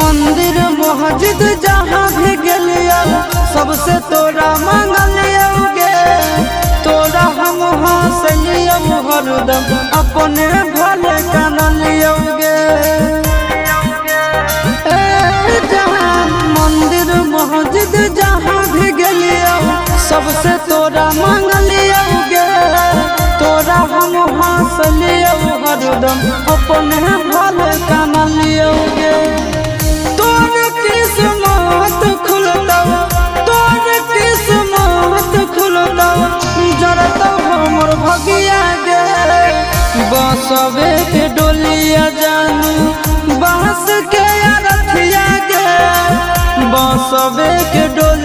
मंदिर मस्जिद जहाँ भी गेलियो सबसे तोरा मांगलियोगे। तोरा हम हंसलियो हरदम अपने भले कानलियोगे। मंदिर मस्जिद जहाँ भी गेलियो सबसे तोरा मांगलियोगे। तोरा हम हंसलियो हरदम अपने भले कानलियोगे। तोर किस्मत खुलतौ, तोर किस्मत खुलतौ, जरतौ हमर भगिया गे। बसवे के डोलिया जानू बांस के अरथिया गे। बसवे के डोलिया